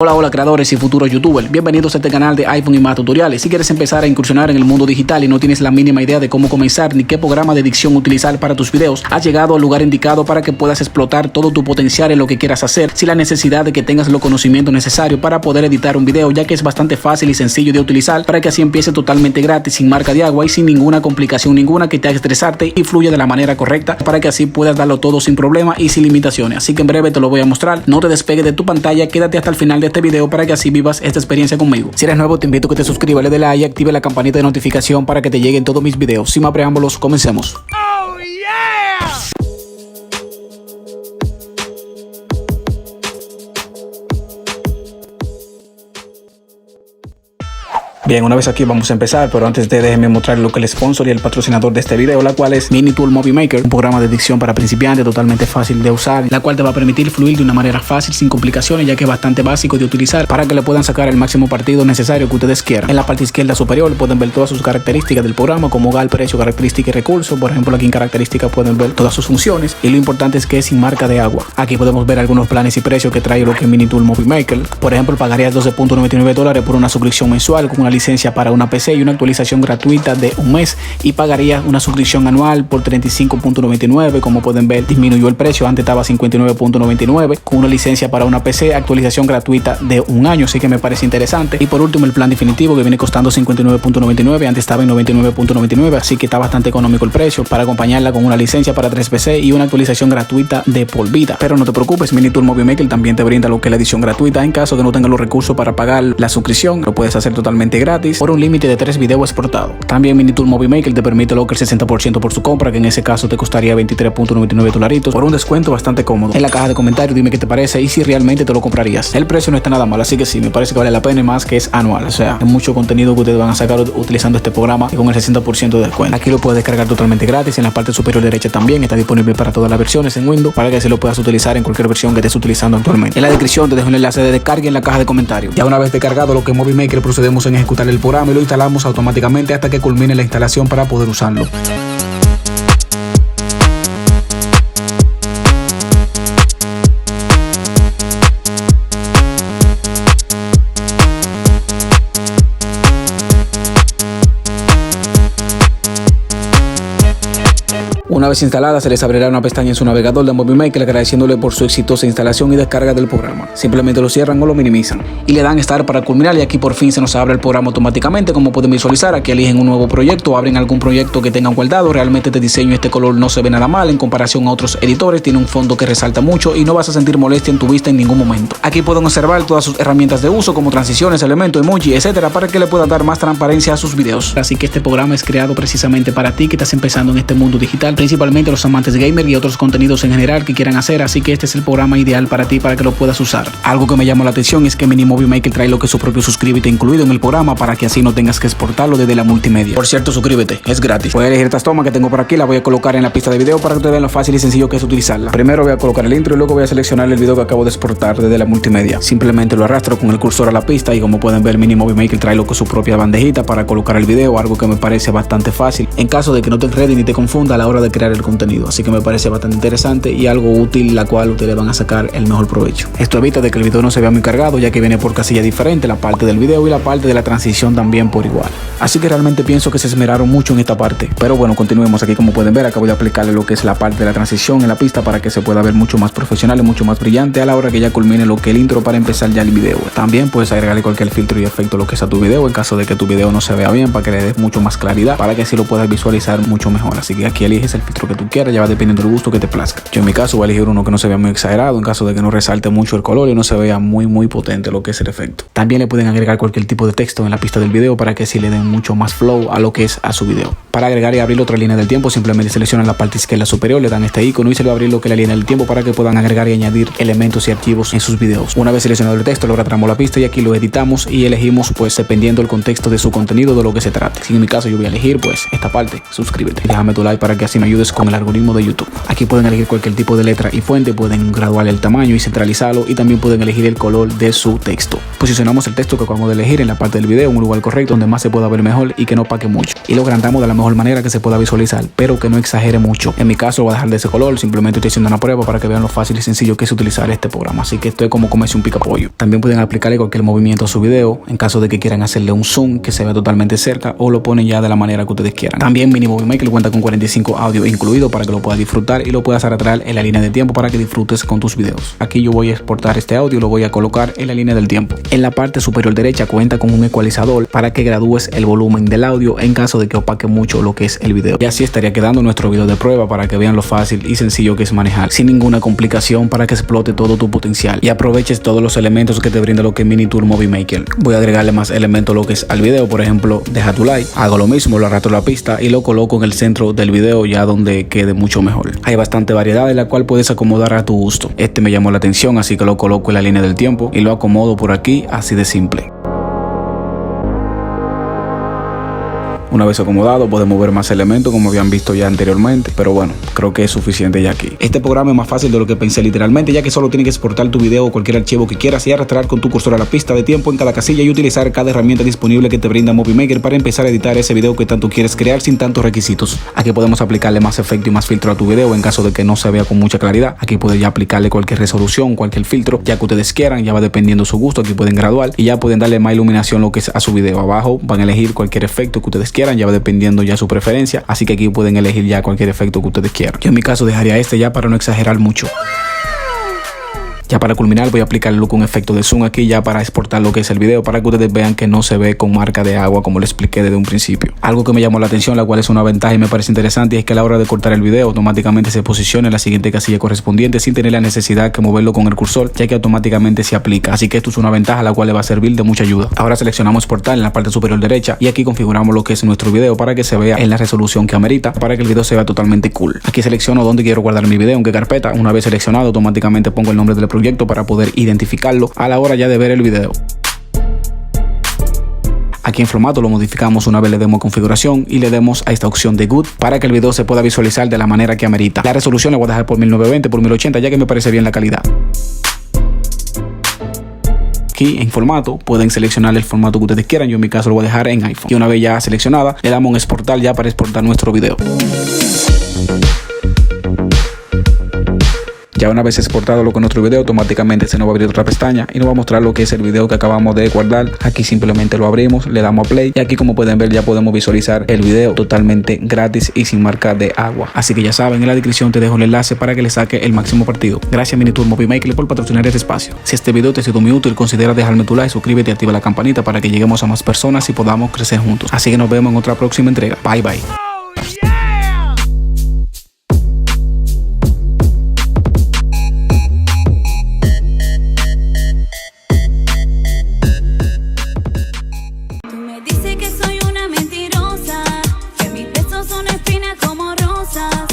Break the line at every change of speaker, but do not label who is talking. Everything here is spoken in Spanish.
Hola creadores y futuros youtubers, bienvenidos a este canal de iPhone y más tutoriales. Si quieres empezar a incursionar en el mundo digital y no tienes la mínima idea de cómo comenzar ni qué programa de edición utilizar para tus videos, has llegado al lugar indicado para que puedas explotar todo tu potencial en lo que quieras hacer, sin la necesidad de que tengas los conocimientos necesarios para poder editar un video, ya que es bastante fácil y sencillo de utilizar para que así empiece totalmente gratis, sin marca de agua y sin ninguna complicación ninguna que te haga estresarte, y fluya de la manera correcta para que así puedas darlo todo sin problema y sin limitaciones. Así que en breve te lo voy a mostrar. No te despegues de tu pantalla, quédate hasta el final de este video para que así vivas esta experiencia conmigo. Si eres nuevo, te invito a que te suscribas, le dé like y active la campanita de notificación para que te lleguen todos mis videos. Sin más preámbulos, comencemos.
Oh, yeah!
Bien, una vez aquí vamos a empezar, pero antes déjenme mostrar lo que el sponsor y el patrocinador de este video, la cual es Minitool Movie Maker, un programa de edición para principiantes totalmente fácil de usar, la cual te va a permitir fluir de una manera fácil, sin complicaciones, ya que es bastante básico de utilizar para que le puedan sacar el máximo partido necesario que ustedes quieran. En la parte izquierda superior pueden ver todas sus características del programa, como hogar, precio, características y recursos. Por ejemplo, aquí en características pueden ver todas sus funciones, y lo importante es que es sin marca de agua. Aquí podemos ver algunos planes y precios que trae lo que es Minitool Movie Maker. Por ejemplo, pagarías $12.99 por una suscripción mensual con una licencia para una PC y una actualización gratuita de un mes, y pagarías una suscripción anual por $35.99. Como pueden ver, disminuyó el precio, antes estaba $59.99 con una licencia para una PC, actualización gratuita de un año, así que me parece interesante. Y por último, el plan definitivo, que viene costando $59.99, antes estaba en $99.99, así que está bastante económico el precio, para acompañarla con una licencia para 3 PC y una actualización gratuita de por vida. Pero no te preocupes, Minitool Movie Maker también te brinda lo que es la edición gratuita. En caso de no tengas los recursos para pagar la suscripción, lo puedes hacer totalmente gratis por un límite de 3 videos exportados. También Minitool Movie Maker te permite lo que el 60% por su compra, que en ese caso te costaría $23.99 por un descuento bastante cómodo. En la caja de comentarios dime qué te parece y si realmente te lo comprarías. El precio no está nada mal, así que sí, me parece que vale la pena, y más que es anual. O sea, es mucho contenido que ustedes van a sacar utilizando este programa y con el 60% de descuento. Aquí lo puedes descargar totalmente gratis. En la parte superior derecha también está disponible para todas las versiones en Windows, para que así lo puedas utilizar en cualquier versión que estés utilizando actualmente. En la descripción te dejo el enlace de descarga en la caja de comentarios. Ya una vez descargado lo que es Movie Maker, procedemos en ejecutar el programa y lo instalamos automáticamente hasta que culmine la instalación para poder usarlo. Una vez instalada, se les abrirá una pestaña en su navegador de Movie Maker agradeciéndole por su exitosa instalación y descarga del programa. Simplemente lo cierran o lo minimizan y le dan Start para culminar, y aquí por fin se nos abre el programa automáticamente. Como pueden visualizar, aquí eligen un nuevo proyecto o abren algún proyecto que tengan guardado. Realmente este diseño y este color no se ve nada mal en comparación a otros editores. Tiene un fondo que resalta mucho y no vas a sentir molestia en tu vista en ningún momento. Aquí pueden observar todas sus herramientas de uso, como transiciones, elementos, emoji, etcétera, para que le puedan dar más transparencia a sus videos. Así que este programa es creado precisamente para ti que estás empezando en este mundo digital, principalmente los amantes gamer y otros contenidos en general que quieran hacer. Así que este es el programa ideal para ti, para que lo puedas usar. Algo que me llamó la atención es que Movie Maker trae lo que es su propio suscríbete incluido en el programa, para que así no tengas que exportarlo desde la multimedia. Por cierto, suscríbete, es gratis. Voy a elegir estas tomas que tengo por aquí, la voy a colocar en la pista de video para que te vean lo fácil y sencillo que es utilizarla. Primero voy a colocar el intro y luego voy a seleccionar el video que acabo de exportar desde la multimedia. Simplemente lo arrastro con el cursor a la pista y como pueden ver, Movie Maker trae lo que es su propia bandejita para colocar el video, algo que me parece bastante fácil en caso de que no te enredes ni te confunda a la hora de crear el contenido. Así que me parece bastante interesante y algo útil, la cual ustedes van a sacar el mejor provecho. Esto evita de que el video no se vea muy cargado, ya que viene por casilla diferente la parte del video y la parte de la transición también por igual. Así que realmente pienso que se esmeraron mucho en esta parte. Pero bueno, continuemos. Aquí como pueden ver, acabo de aplicarle lo que es la parte de la transición en la pista para que se pueda ver mucho más profesional y mucho más brillante a la hora que ya culmine lo que es el intro para empezar ya el video. También puedes agregarle cualquier filtro y efecto lo que es a tu video en caso de que tu video no se vea bien, para que le des mucho más claridad, para que así lo puedas visualizar mucho mejor. Así que aquí eliges el filtro que tú quieras, ya va dependiendo del gusto que te plazca. Yo en mi caso voy a elegir uno que no se vea muy exagerado, en caso de que no resalte mucho el color y no se vea muy potente lo que es el efecto. También le pueden agregar cualquier tipo de texto en la pista del video para que así le den mucho más flow a lo que es a su video. Para agregar y abrir otra línea del tiempo, simplemente seleccionan la parte izquierda superior, le dan este icono y se le va a abrir lo que es la línea del tiempo para que puedan agregar y añadir elementos y archivos en sus videos. Una vez seleccionado el texto, lo retramos la pista y aquí lo editamos y elegimos pues dependiendo del contexto de su contenido, de lo que se trate. Si en mi caso yo voy a elegir pues esta parte, suscríbete. Déjame tu like para que así me ayudes ajustes con el algoritmo de YouTube. Aquí pueden elegir cualquier tipo de letra y fuente, pueden graduar el tamaño y centralizarlo, y también pueden elegir el color de su texto. Posicionamos el texto que acabamos de elegir en la parte del video en un lugar correcto donde más se pueda ver mejor y que no opaque mucho. Y lo agrandamos de la mejor manera que se pueda visualizar, pero que no exagere mucho. En mi caso voy a dejar de ese color, simplemente estoy haciendo una prueba para que vean lo fácil y sencillo que es utilizar este programa. Así que esto es como comerse un picapollo. También pueden aplicarle cualquier movimiento a su video en caso de que quieran hacerle un zoom que se vea totalmente cerca, o lo ponen ya de la manera que ustedes quieran. También Mini Movie Maker cuenta con 45 audio incluido para que lo puedas disfrutar y lo puedas arrastrar en la línea de tiempo para que disfrutes con tus videos. Aquí yo voy a exportar este audio y lo voy a colocar en la línea del tiempo. En la parte superior derecha cuenta con un ecualizador para que gradúes el volumen del audio en caso de que opaque mucho lo que es el video. Y así estaría quedando nuestro video de prueba para que vean lo fácil y sencillo que es manejar, sin ninguna complicación, para que explote todo tu potencial y aproveches todos los elementos que te brinda lo que es Mini Movie Maker. Voy a agregarle más elementos lo que es al video, por ejemplo, deja tu like, hago lo mismo, lo arrastro a la pista y lo coloco en el centro del video ya donde quede mucho mejor. Hay bastante variedad en la cual puedes acomodar a tu gusto. Este me llamó la atención, así que lo coloco en la línea del tiempo y lo acomodo por aquí, así de simple. Una vez acomodado podemos ver más elementos como habían visto ya anteriormente, pero bueno, creo que es suficiente ya aquí. Este programa es más fácil de lo que pensé literalmente, ya que solo tienes que exportar tu video o cualquier archivo que quieras y arrastrar con tu cursor a la pista de tiempo en cada casilla y utilizar cada herramienta disponible que te brinda Movie Maker para empezar a editar ese video que tanto quieres crear sin tantos requisitos. Aquí podemos aplicarle más efecto y más filtro a tu video en caso de que no se vea con mucha claridad. Aquí puedes ya aplicarle cualquier resolución, cualquier filtro, ya que ustedes quieran, ya va dependiendo su gusto. Aquí pueden graduar y ya pueden darle más iluminación lo que es a su video. Abajo van a elegir cualquier efecto que ustedes quieran, ya va dependiendo ya su preferencia, así que aquí pueden elegir ya cualquier efecto que ustedes quieran. Yo en mi caso dejaría este ya para no exagerar mucho. Ya para culminar voy a aplicarle un efecto de zoom aquí ya para exportar lo que es el video, para que ustedes vean que no se ve con marca de agua como les expliqué desde un principio. Algo que me llamó la atención, la cual es una ventaja y me parece interesante, es que a la hora de cortar el video automáticamente se posiciona en la siguiente casilla correspondiente sin tener la necesidad de moverlo con el cursor, ya que automáticamente se aplica. Así que esto es una ventaja la cual le va a servir de mucha ayuda. Ahora seleccionamos exportar en la parte superior derecha y aquí configuramos lo que es nuestro video para que se vea en la resolución que amerita, para que el video se vea totalmente cool. Aquí selecciono dónde quiero guardar mi video, en qué carpeta. Una vez seleccionado automáticamente pongo el nombre del proyecto para poder identificarlo a la hora ya de ver el video. Aquí en formato lo modificamos una vez le demos configuración y le demos a esta opción de Good para que el video se pueda visualizar de la manera que amerita. La resolución la voy a dejar por 1920 por 1080 ya que me parece bien la calidad. Aquí en formato pueden seleccionar el formato que ustedes quieran, yo en mi caso lo voy a dejar en iPhone. Y una vez ya seleccionada le damos en exportar ya para exportar nuestro video. Ya una vez exportado lo con nuestro video, automáticamente se nos va a abrir otra pestaña y nos va a mostrar lo que es el video que acabamos de guardar. Aquí simplemente lo abrimos, le damos a play y aquí, como pueden ver, ya podemos visualizar el video totalmente gratis y sin marca de agua. Así que ya saben, en la descripción te dejo el enlace para que le saque el máximo partido. Gracias Mini Movie Maker por patrocinar este espacio. Si este video te ha sido muy útil, considera dejarme tu like, suscríbete y activa la campanita para que lleguemos a más personas y podamos crecer juntos. Así que nos vemos en otra próxima entrega. Bye bye.
Dice que soy una mentirosa, que mis besos son espinas como rosas.